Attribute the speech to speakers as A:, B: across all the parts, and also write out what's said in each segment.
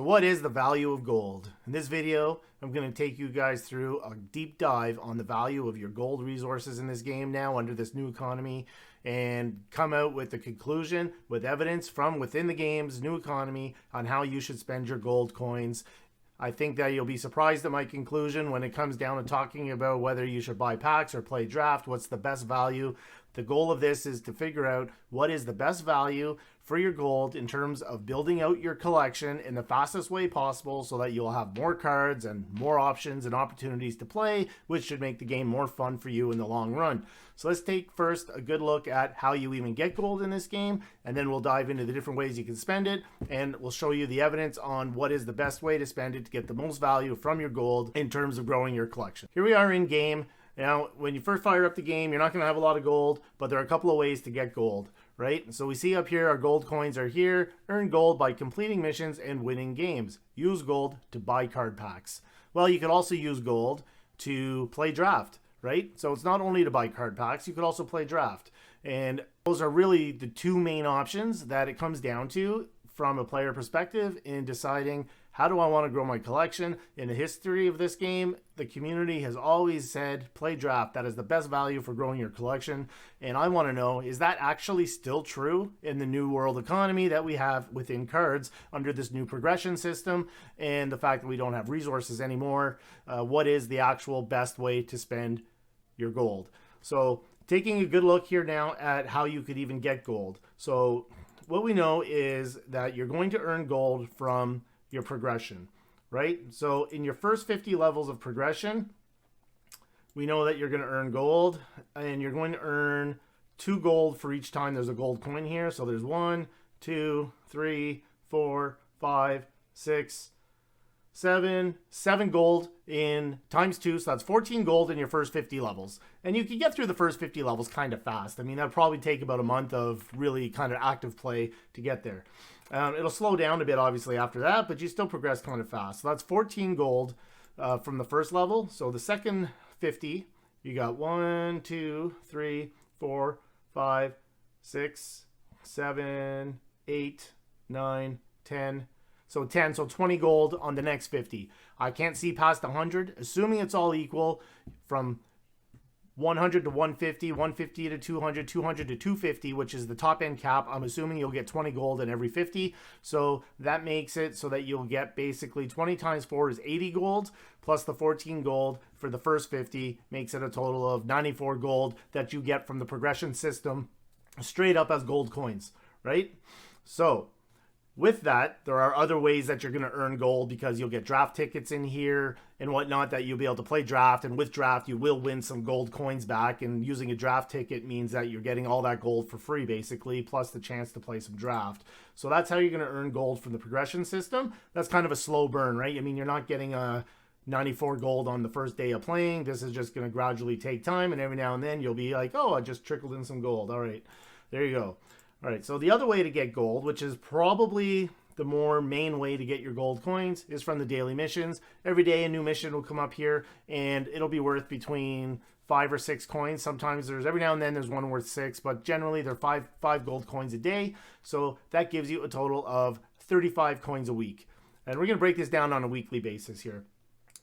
A: what is the value of gold? In this video, I'm going to take you guys through a deep dive on the value of your gold resources in this game now under this new economy, and come out with the conclusion with evidence from within the game's new economy on how you should spend your gold coins. I think that you'll be surprised at my conclusion when it comes down to talking about whether you should buy packs or play draft. What's the best value? The goal of this is to figure out what is the best value for your gold in terms of building out your collection in the fastest way possible so that you'll have more cards and more options and opportunities to play, which should make the game more fun for you in the long run. So let's take first a good look at how you even get gold in this game, and then we'll dive into the different ways you can spend it, and we'll show you the evidence on what is the best way to spend it to get the most value from your gold in terms of growing your collection. Here we are in game. Now, when you first fire up the game, you're not going to have a lot of gold, but there are a couple of ways to get gold, right? So we see up here, our gold coins are here. Earn gold by completing missions and winning games. Use gold to buy card packs. Well, you could also use gold to play draft, right? So it's not only to buy card packs, you could also play draft. And those are really the two main options that it comes down to from a player perspective in deciding, how do I want to grow my collection? In the history of this game, the community has always said, play draft. That is the best value for growing your collection. And I want to know, is that actually still true in the new world economy that we have within cards under this new progression system and the fact that we don't have resources anymore? What is the actual best way to spend your gold? So taking a good look here now at how you could even get gold. So what we know is that you're going to earn gold from your progression, right? So in your first 50 levels of progression, we know that you're going to earn gold, and you're going to earn 2 gold for each time there's a gold coin here. So there's 1, 2, 3, 4, 5, 6, 7 gold in times 2. So that's 14 gold in your first 50 levels. And you can get through the first 50 levels kind of fast. I mean, that'll probably take about a month of really kind of active play to get there. It'll slow down a bit, obviously, after that, but you still progress kind of fast. So that's 14 gold from the first level. So the second 50, you got 1, 2, 3, 4, 5, 6, 7, 8, 9, 10. So 10, so 20 gold on the next 50. I can't see past 100, assuming it's all equal from 100 to 150, 150 to 200, 200 to 250, which is the top end cap. I'm assuming you'll get 20 gold in every 50. So that makes it so that you'll get basically 20 times 4 is 80 gold, plus the 14 gold for the first 50 makes it a total of 94 gold that you get from the progression system straight up as gold coins, right? So with that, there are other ways that you're going to earn gold, because you'll get draft tickets in here and whatnot that you'll be able to play draft. And with draft, you will win some gold coins back. And using a draft ticket means that you're getting all that gold for free, basically, plus the chance to play some draft. So that's how you're going to earn gold from the progression system. That's kind of a slow burn, right? I mean, you're not getting a 94 gold on the first day of playing. This is just going to gradually take time. And every now and then you'll be like, oh, I just trickled in some gold. All right, there you go. All right, so the other way to get gold, which is probably the more main way to get your gold coins, is from the daily missions. Every day a new mission will come up here, and it'll be worth between 5 or 6 coins. Sometimes every now and then there's one worth 6, but generally they're 5 gold coins a day. So that gives you a total of 35 coins a week. And we're going to break this down on a weekly basis here.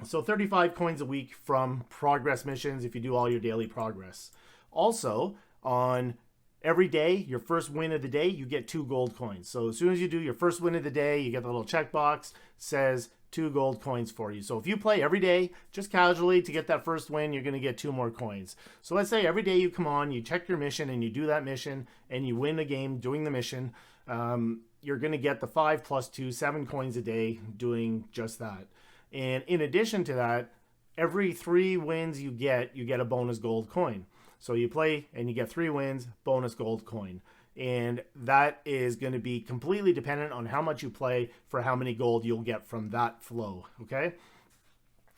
A: So 35 coins a week from progress missions if you do all your daily progress. Also, on every day, your first win of the day, you get 2 gold coins. So as soon as you do your first win of the day, you get the little checkbox, says 2 gold coins for you. So if you play every day, just casually to get that first win, you're going to get 2 more coins. So let's say every day you come on, you check your mission and you do that mission and you win a game doing the mission, you're going to get the 5 plus 2, 7 coins a day doing just that. And in addition to that, every 3 wins you get a bonus gold coin. So you play and you get 3 wins, bonus gold coin. And that is going to be completely dependent on how much you play for how many gold you'll get from that flow, okay?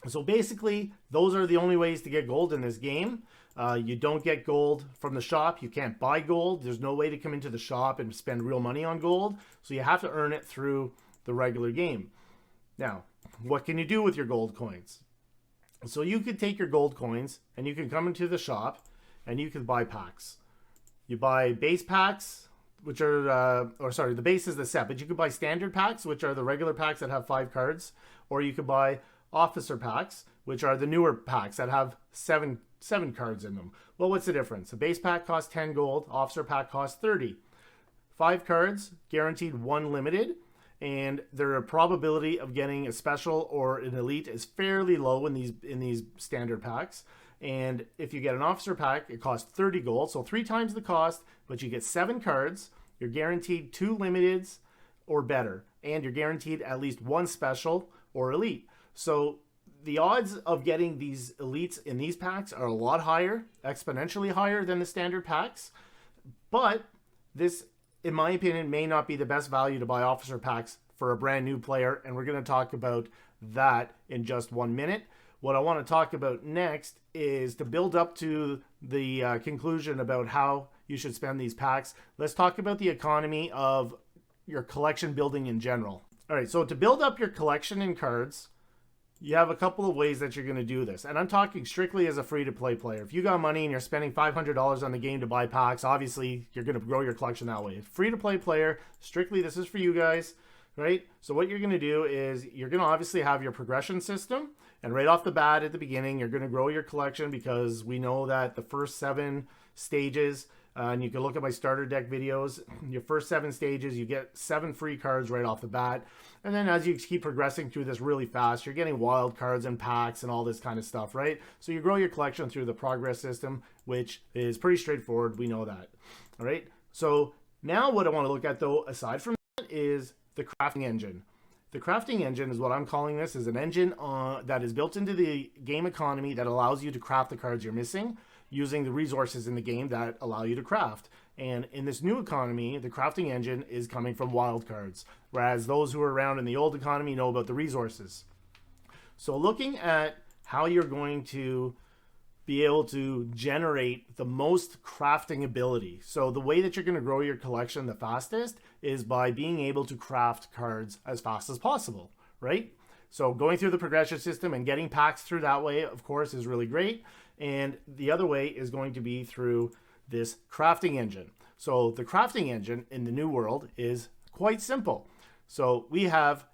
A: So basically, those are the only ways to get gold in this game. You don't get gold from the shop. You can't buy gold. There's no way to come into the shop and spend real money on gold. So you have to earn it through the regular game. Now, what can you do with your gold coins? So you could take your gold coins and you can come into the shop and you can buy packs. You buy base packs the base is the set, but you could buy standard packs, which are the regular packs that have 5 cards, or you could buy officer packs, which are the newer packs that have seven cards in them. Well, what's the difference? A base pack costs 10 gold, officer pack costs 30. 5 cards, guaranteed 1 limited, and their probability of getting a special or an elite is fairly low in these standard packs. And if you get an officer pack, it costs 30 gold, so 3 times the cost, but you get 7 cards. You're guaranteed 2 limiteds or better, and you're guaranteed at least 1 special or elite. So the odds of getting these elites in these packs are a lot higher, exponentially higher than the standard packs. But this, in my opinion, may not be the best value to buy officer packs for a brand new player, and we're going to talk about that in just 1 minute. What I want to talk about next is to build up to the conclusion about how you should spend these packs. Let's talk about the economy of your collection building in general. All right, so to build up your collection in cards, you have a couple of ways that you're going to do this. And I'm talking strictly as a free-to-play player. If you got money and you're spending $500 on the game to buy packs, obviously you're going to grow your collection that way. Free-to-play player, strictly this is for you guys, right? So what you're going to do is you're going to obviously have your progression system. And right off the bat at the beginning, you're going to grow your collection because we know that the first 7 stages, and you can look at my starter deck videos, your first 7 stages, you get 7 free cards right off the bat. And then as you keep progressing through this really fast, you're getting wild cards and packs and all this kind of stuff, right? So you grow your collection through the progress system, which is pretty straightforward. We know that. All right. So now what I want to look at, though, aside from that, is the crafting engine. The crafting engine is what I'm calling this, is an engine that is built into the game economy that allows you to craft the cards you're missing using the resources in the game that allow you to craft. And in this new economy, the crafting engine is coming from wild cards, whereas those who are around in the old economy know about the resources. So looking at how you're going to be able to generate the most crafting ability. So the way that you're going to grow your collection the fastest is by being able to craft cards as fast as possible, right? So going through the progression system and getting packs through that way, of course, is really great. And the other way is going to be through this crafting engine. So the crafting engine in the new world is quite simple. So we have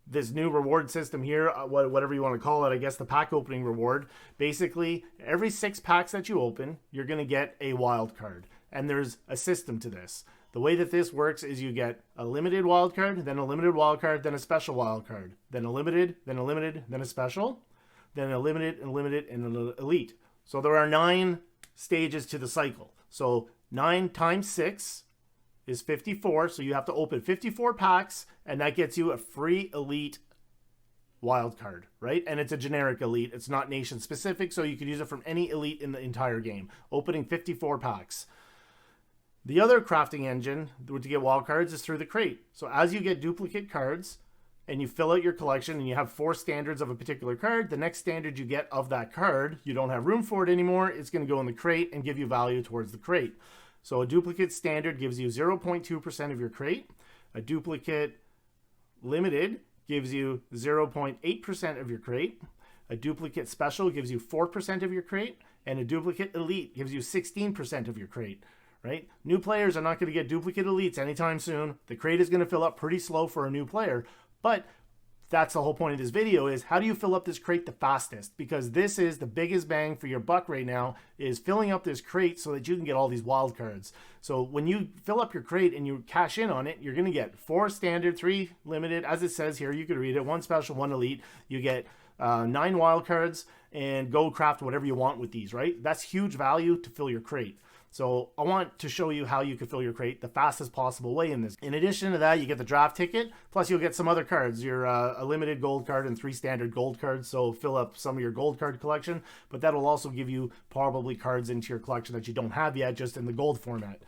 A: this new reward system here, whatever you want to call it, I guess the pack opening reward. Basically, every 6 packs that you open, you're going to get a wild card. And there's a system to this. The way that this works is you get a limited wild card, then a limited wild card, then a special wild card, then a limited, then a special, then a limited, and an elite. So there are 9 stages to the cycle. So 9 times 6 is 54, so you have to open 54 packs, and that gets you a free elite wild card, right? And it's a generic elite. It's not nation specific, so you could use it from any elite in the entire game. Opening 54 packs. The other crafting engine to get wild cards is through the crate. So as you get duplicate cards and you fill out your collection and you have 4 standards of a particular card, the next standard you get of that card, you don't have room for it anymore, it's going to go in the crate and give you value towards the crate. So a duplicate standard gives you 0.2% of your crate. A duplicate limited gives you 0.8% of your crate. A duplicate special gives you 4% of your crate. And a duplicate elite gives you 16% of your crate, right? New players are not going to get duplicate elites anytime soon. The crate is going to fill up pretty slow for a new player. But that's the whole point of this video, is how do you fill up this crate the fastest? Because this is the biggest bang for your buck right now, is filling up this crate so that you can get all these wild cards. So when you fill up your crate and you cash in on it, you're going to get 4 standard, 3 limited, as it says here, you could read it, 1 special, 1 elite. You get 9 wild cards, and go craft whatever you want with these, right? That's huge value to fill your crate. So I want to show you how you can fill your crate the fastest possible way in this. In addition to that, you get the draft ticket, plus you'll get some other cards. Your a limited gold card and 3 standard gold cards, so fill up some of your gold card collection, but that'll also give you probably cards into your collection that you don't have yet, just in the gold format.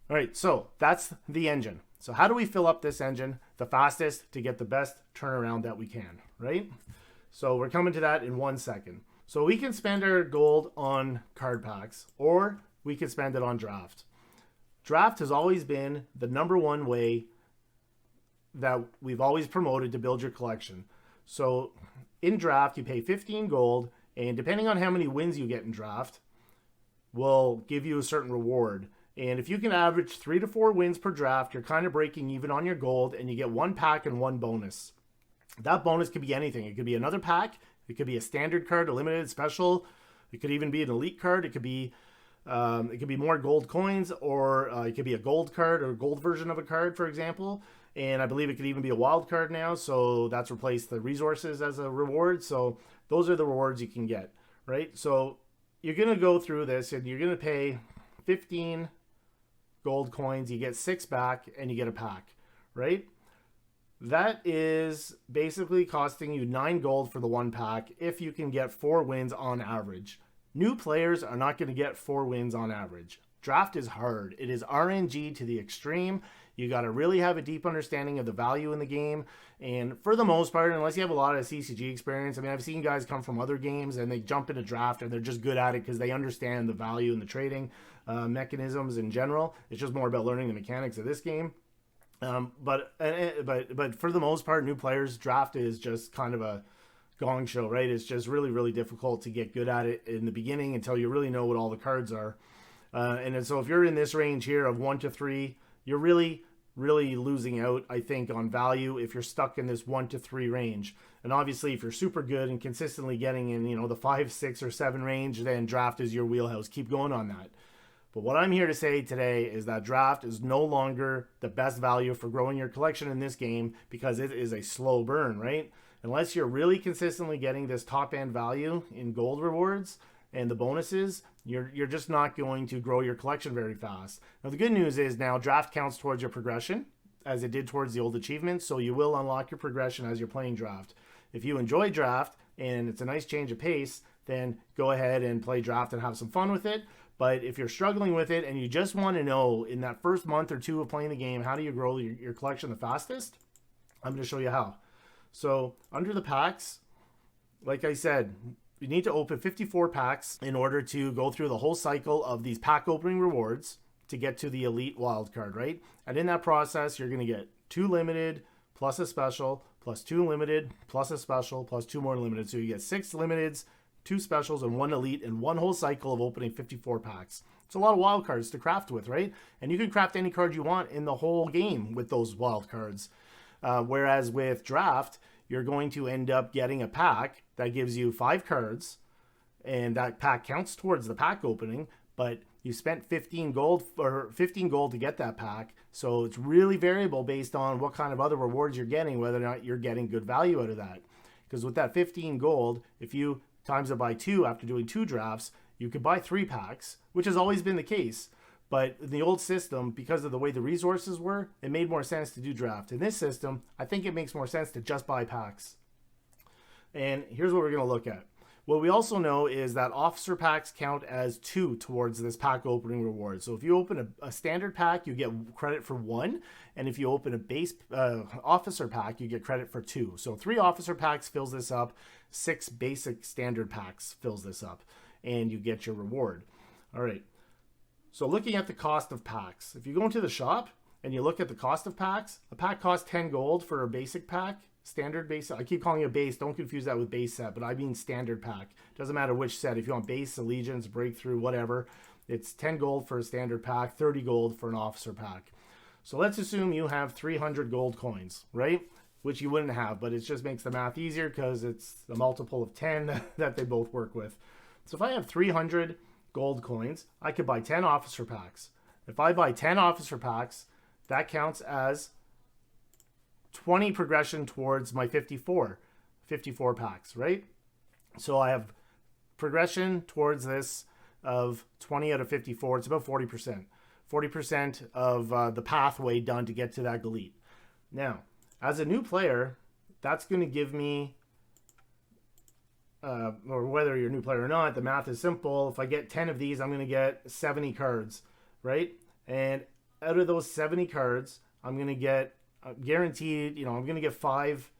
A: All right, so that's the engine. So how do we fill up this engine the fastest to get the best turnaround that we can, right? So we're coming to that in 1 second. So we can spend our gold on card packs, or we can spend it on draft. Draft has always been the #1 way that we've always promoted to build your collection. So in draft, you pay 15 gold, and depending on how many wins you get in draft, will give you a certain reward. And if you can average 3 to 4 wins per draft, you're kind of breaking even on your gold, and you get 1 pack and 1 bonus. That bonus could be anything. It could be another pack. It could be a standard card, a limited special. It could even be an elite card. It could be more gold coins, or it could be a gold card or a gold version of a card, for example. And I believe it could even be a wild card now. So that's replaced the resources as a reward. So those are the rewards you can get, right? So you're going to go through this and you're going to pay 15 gold coins. You get 6 back and you get a pack, right? That is basically costing you 9 gold for the 1 pack if you can get 4 wins on average. New players are not going to get 4 wins on average. Draft is hard. It is RNG to the extreme. You got to really have a deep understanding of the value in the game. And for the most part, unless you have a lot of CCG experience, I mean, I've seen guys come from other games and they jump into draft and they're just good at it because they understand the value and the trading mechanisms in general. It's just more about learning the mechanics of this game. But for the most part, new players, draft is just kind of a gong show, right? It's just really, really difficult to get good at it in the beginning until you really know what all the cards are. And so if you're in this range here of 1 to 3, you're really, really losing out, I think, on value if you're stuck in this 1 to 3 range. And obviously, if you're super good and consistently getting in, you know, the 5, 6, or 7 range, then draft is your wheelhouse. Keep going on that. But what I'm here to say today is that draft is no longer the best value for growing your collection in this game because it is a slow burn, right? Unless you're really consistently getting this top-end value in gold rewards and the bonuses, you're just not going to grow your collection very fast. Now, the good news is now draft counts towards your progression, as it did towards the old achievements, so you will unlock your progression as you're playing draft. If you enjoy draft and it's a nice change of pace, then go ahead and play draft and have some fun with it. But if you're struggling with it and you just want to know in that first month or 2 of playing the game, how do you grow your collection the fastest? I'm going to show you how. So under the packs, like I said, you need to open 54 packs in order to go through the whole cycle of these pack opening rewards to get to the elite wildcard, right? And in that process, you're going to get 2 limited plus a special, plus 2 limited plus a special, plus 2 more limited. So you get 6 limiteds, 2 specials, and 1 elite in one whole cycle of opening 54 packs. It's a lot of wild cards to craft with, right? And you can craft any card you want in the whole game with those wild cards. Whereas with draft, you're going to end up getting a pack that gives you 5 cards, and that pack counts towards the pack opening, but you spent 15 gold to get that pack. So it's really variable based on what kind of other rewards you're getting, whether or not you're getting good value out of that. Because with that 15 gold, if you times it by 2 after doing 2 drafts, you could buy 3 packs, which has always been the case. But in the old system, because of the way the resources were, it made more sense to do draft. In this system, I think it makes more sense to just buy packs. And here's what we're going to look at. What we also know is that officer packs count as 2 towards this pack opening reward. So if you open a standard pack, you get credit for 1. And if you open a base officer pack, you get credit for 2. So 3 officer packs fills this up. 6 basic standard packs fills this up. And you get your reward. All right. So looking at the cost of packs. If you go into the shop and you look at the cost of packs, a pack costs 10 gold for a basic pack. Standard base. I keep calling it base. Don't confuse that with base set, but I mean standard pack. Doesn't matter which set. If you want base, allegiance, breakthrough, whatever, it's 10 gold for a standard pack, 30 gold for an officer pack. So let's assume you have 300 gold coins, right? Which you wouldn't have, but it just makes the math easier because it's a multiple of 10 that they both work with. So if I have 300 gold coins, I could buy 10 officer packs. If I buy 10 officer packs, that counts as 20 progression towards my 54 packs, right? So I have progression towards this of 20 out of 54. It's about 40%. 40% of the pathway done to get to that elite. Now, as a new player, that's going to give me, or whether you're a new player or not, the math is simple. If I get 10 of these, I'm going to get 70 cards, right? And out of those 70 cards, I'm going to get guaranteed, I'm going to get 5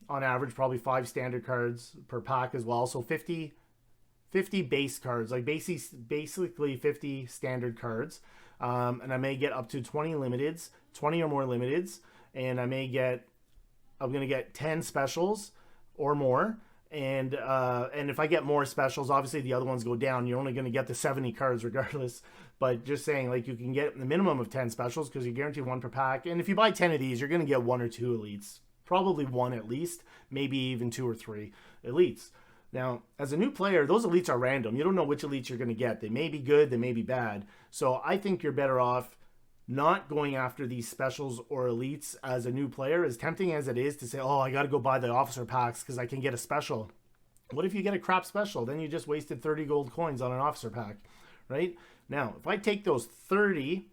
A: on average, probably 5 standard cards per pack as well. So 50 base cards, like basically 50 standard cards. And I may get up to 20 limiteds, 20 or more limiteds. And I'm going to get 10 specials or more. And if I get more specials, obviously the other ones go down. You're only going to get the 70 cards regardless. But just saying, like, you can get the minimum of 10 specials because you guarantee 1 per pack. And if you buy 10 of these, you're going to get 1 or 2 elites. Probably 1 at least, maybe even 2 or 3 elites. Now, as a new player, those elites are random. You don't know which elites you're going to get. They may be good, they may be bad. So I think you're better off not going after these specials or elites as a new player, as tempting as it is to say, oh, I got to go buy the officer packs because I can get a special. What if you get a crap special? Then you just wasted 30 gold coins on an officer pack, right? Now, if I take those 30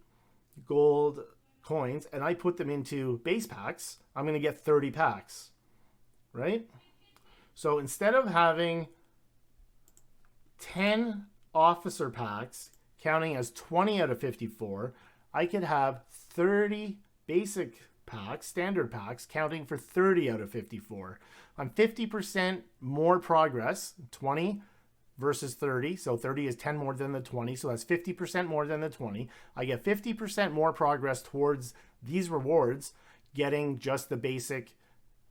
A: gold coins and I put them into base packs, I'm going to get 30 packs, right? So instead of having 10 officer packs counting as 20 out of 54, I could have 30 basic packs, standard packs, counting for 30 out of 54. I'm 50% more progress, 20 versus 30. So 30 is 10 more than the 20. So that's 50% more than the 20. I get 50% more progress towards these rewards, getting just the basic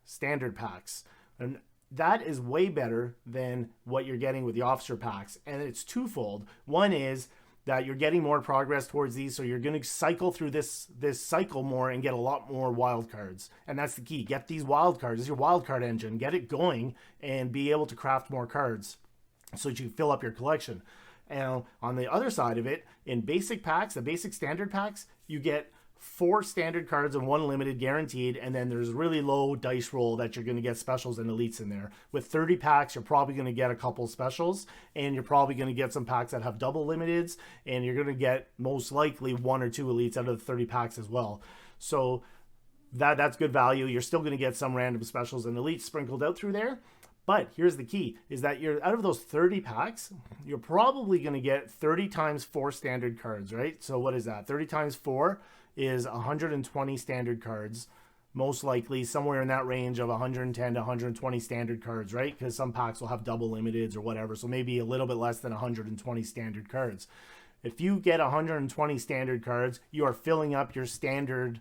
A: standard packs. And that is way better than what you're getting with the officer packs. And it's twofold. One is that you're getting more progress towards these, so you're going to cycle through this cycle more and get a lot more wild cards. And that's the key. Get these wild cards. This is your wild card engine. Get it going and be able to craft more cards so that you can fill up your collection. And on the other side of it, in basic packs, the basic standard packs, you get 4 standard cards and 1 limited guaranteed, and then there's really low dice roll that you're going to get specials and elites in there. With 30 packs, you're probably going to get a couple specials, and you're probably going to get some packs that have double limiteds, and you're going to get most likely 1 or 2 elites out of the 30 packs as well. So that's good value. You're still going to get some random specials and elites sprinkled out through there. But here's the key, is that you're out of those 30 packs, you're probably going to get 30 times 4 standard cards, right? So what is that? 30 times 4 is 120 standard cards, most likely somewhere in that range of 110 to 120 standard cards, right? Because some packs will have double limiteds or whatever, so maybe a little bit less than 120 standard cards. If you get 120 standard cards, you are filling up your standard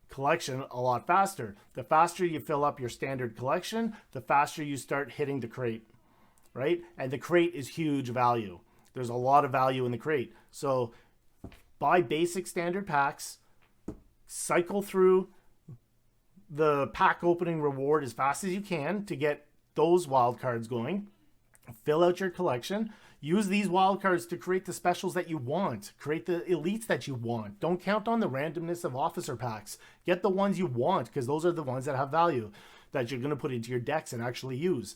A: collection a lot faster. The faster you fill up your standard collection, the faster you start hitting the crate, right? And the crate is huge value. There's a lot of value in the crate. So buy basic standard packs, cycle through the pack opening reward as fast as you can to get those wild cards going, fill out your collection. Use these wild cards to create the specials that you want. Create the elites that you want. Don't count on the randomness of officer packs. Get the ones you want, because those are the ones that have value that you're going to put into your decks and actually use.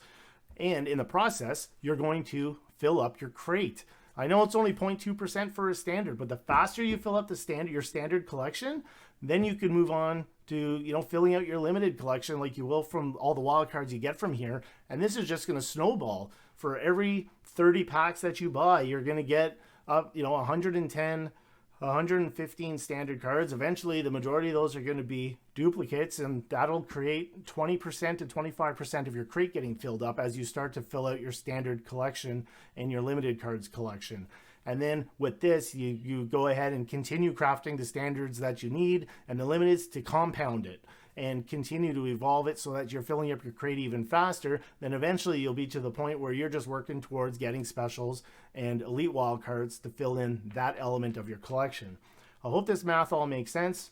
A: And in the process, you're going to fill up your crate. I know it's only 0.2% for a standard, but the faster you fill up your standard collection, then you can move on to, filling out your limited collection like you will from all the wild cards you get from here. And this is just going to snowball. For every 30 packs that you buy, you're going to get up, 110, 115 standard cards. Eventually, the majority of those are going to be duplicates, and that'll create 20% to 25% of your crate getting filled up as you start to fill out your standard collection and your limited cards collection. And then with this, you go ahead and continue crafting the standards that you need and the limiteds to compound it and continue to evolve it so that you're filling up your crate even faster. Then eventually you'll be to the point where you're just working towards getting specials and elite wildcards to fill in that element of your collection. I hope this math all makes sense.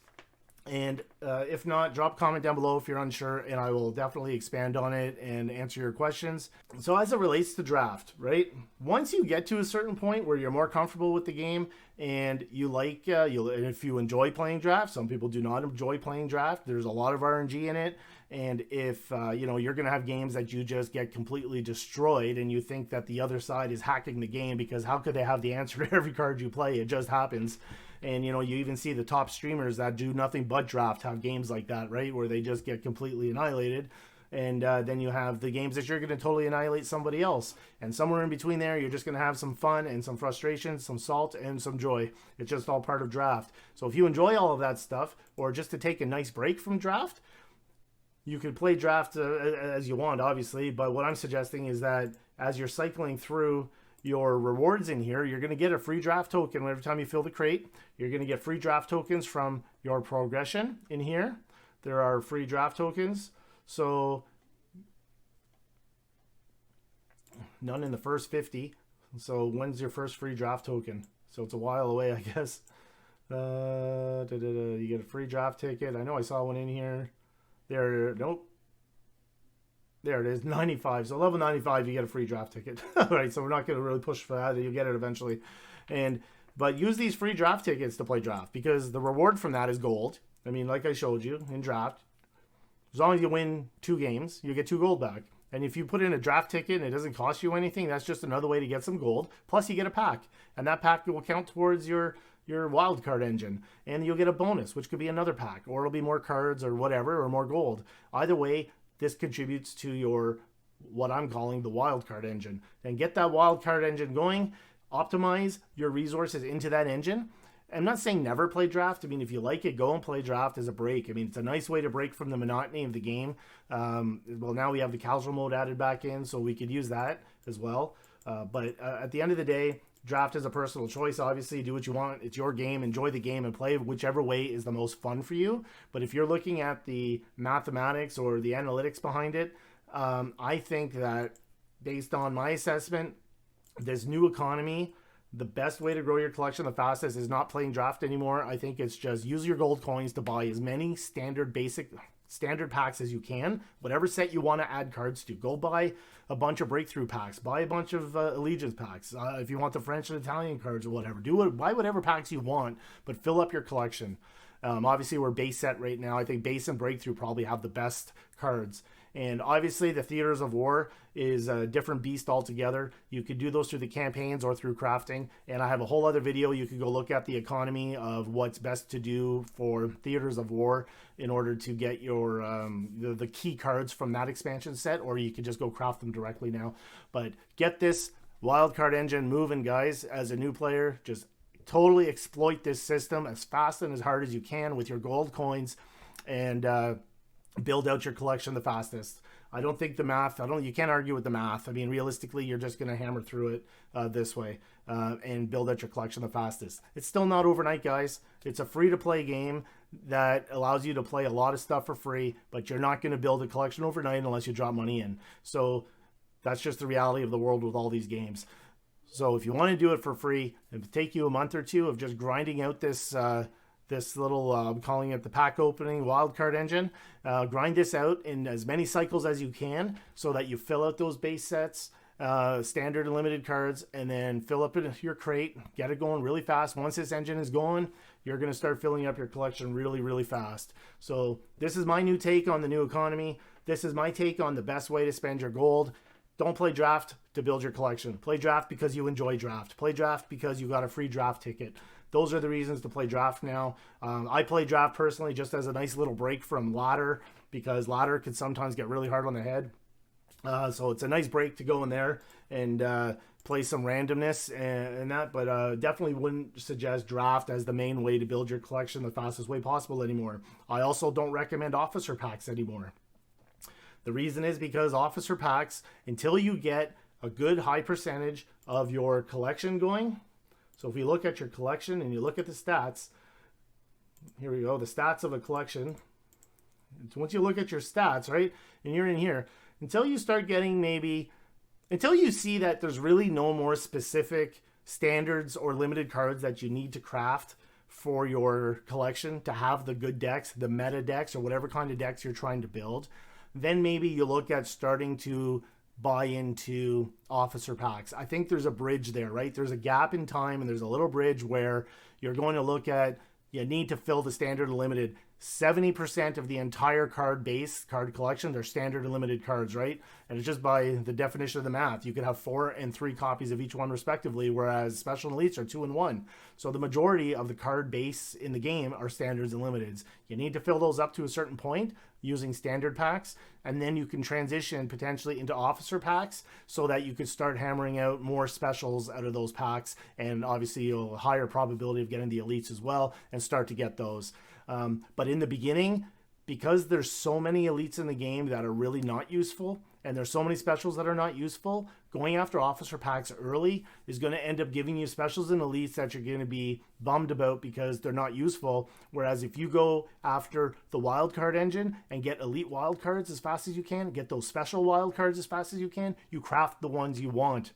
A: And if not, drop a comment down below if you're unsure, and I will definitely expand on it and answer your questions. So as it relates to draft, right? Once you get to a certain point where you're more comfortable with the game and you like, if you enjoy playing draft, some people do not enjoy playing draft. There's a lot of RNG in it. And if, you're going to have games that you just get completely destroyed and you think that the other side is hacking the game, because how could they have the answer to every card you play? It just happens. And, you even see the top streamers that do nothing but draft have games like that, right? Where they just get completely annihilated. And then you have the games that you're going to totally annihilate somebody else. And somewhere in between there, you're just going to have some fun and some frustration, some salt and some joy. It's just all part of draft. So if you enjoy all of that stuff, or just to take a nice break from draft, you could play draft as you want, obviously. But what I'm suggesting is that as you're cycling through your rewards in here, you're going to get a free draft token every time you fill the crate. You're going to get free draft tokens from your progression in here. There are free draft tokens. So none in the first 50. So when's your first free draft token? so it's a while away, I guess. You get a free draft ticket. I know I saw one in here. There, nope. There it is, 95. So level 95, you get a free draft ticket. All right, so we're not going to really push for that. You'll get it eventually. But use these free draft tickets to play draft, because the reward from that is gold. I mean, like I showed you in draft, as long as you win 2 games, you get 2 gold back. And if you put in a draft ticket and it doesn't cost you anything, that's just another way to get some gold. Plus, you get a pack, and that pack will count towards your wild card engine, and you'll get a bonus, which could be another pack, or it'll be more cards or whatever, or more gold. Either way, this contributes to your, what I'm calling the wild card engine. And get that wild card engine going. Optimize your resources into that engine. I'm not saying never play draft. I mean, if you like it, go and play draft as a break. I mean, it's a nice way to break from the monotony of the game. Well, now we have the casual mode added back in, so we could use that as well. But at the end of the day, draft is a personal choice. Obviously, do what you want. It's your game. Enjoy the game and play whichever way is the most fun for you. But if you're looking at the mathematics or the analytics behind it, I think that based on my assessment, this new economy, the best way to grow your collection the fastest is not playing draft anymore. I think it's just use your gold coins to buy as many standard packs as you can. Whatever set you want to add cards to, go buy a bunch of breakthrough packs, buy a bunch of allegiance packs. If you want the French and Italian cards or whatever, buy whatever packs you want, but fill up your collection. Obviously, we're base set right now. I think base and breakthrough probably have the best cards. And obviously, the Theaters of War is a different beast altogether. You could do those through the campaigns or through crafting. And I have a whole other video. You could go look at the economy of what's best to do for Theaters of War in order to get your the key cards from that expansion set, or you could just go craft them directly now. But get this wildcard engine moving, guys. As a new player, just totally exploit this system as fast and as hard as you can with your gold coins, and build out your collection the fastest. I don't think the math, you can't argue with the math. I mean, realistically, you're just going to hammer through it this way and build out your collection the fastest. It's still not overnight, guys. It's a free-to-play game that allows you to play a lot of stuff for free, but you're not going to build a collection overnight unless you drop money in. So that's just the reality of the world with all these games. So if you want to do it for free, it'll take you a month or two of just grinding out this little, I'm calling it the pack opening wildcard engine. Grind this out in as many cycles as you can so that you fill out those base sets, standard and limited cards, and then fill up your crate, get it going really fast. Once this engine is going, you're going to start filling up your collection really, really fast. So this is my new take on the new economy. This is my take on the best way to spend your gold. Don't play draft to build your collection. Play draft because you enjoy draft. Play draft because you got a free draft ticket. Those are the reasons to play draft now. I play draft personally just as a nice little break from ladder, because ladder can sometimes get really hard on the head. So it's a nice break to go in there and play some randomness and that, but definitely wouldn't suggest draft as the main way to build your collection the fastest way possible anymore. I also don't recommend officer packs anymore. The reason is because officer packs, until you get a good high percentage of your collection going. So if you look at your collection and you look at the stats, here we go, the stats of a collection. Once you look at your stats, right, and you're in here, until you start getting until you see that there's really no more specific standards or limited cards that you need to craft for your collection to have the good decks, the meta decks, or whatever kind of decks you're trying to build, then maybe you look at starting to buy into officer packs. I think there's a bridge there, right? There's a gap in time, and there's a little bridge where you're going to look at, you need to fill the standard and limited. 70% of the entire card collection, they're standard and limited cards, right? And it's just by the definition of the math. You could have 4 and 3 copies of each one respectively, whereas special and elites are 2 and 1. So the majority of the card base in the game are standards and limiteds. You need to fill those up to a certain point using standard packs, and then you can transition potentially into officer packs so that you could start hammering out more specials out of those packs, and obviously you'll have a higher probability of getting the elites as well and start to get those. But in the beginning, because there's so many elites in the game that are really not useful, and there's so many specials that are not useful, going after officer packs early is going to end up giving you specials and elites that you're going to be bummed about because they're not useful. Whereas if you go after the wildcard engine and get elite wildcards as fast as you can, get those special wildcards as fast as you can, you craft the ones you want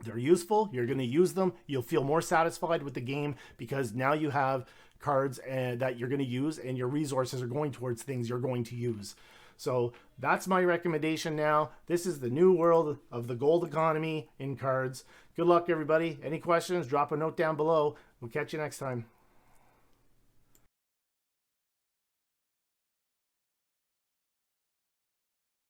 A: They're useful. You're going to use them. You'll feel more satisfied with the game because now you have cards that you're going to use, and your resources are going towards things you're going to use. So that's my recommendation now. This is the new world of the gold economy in cards. Good luck, everybody. Any questions, drop a note down below. We'll catch you next time.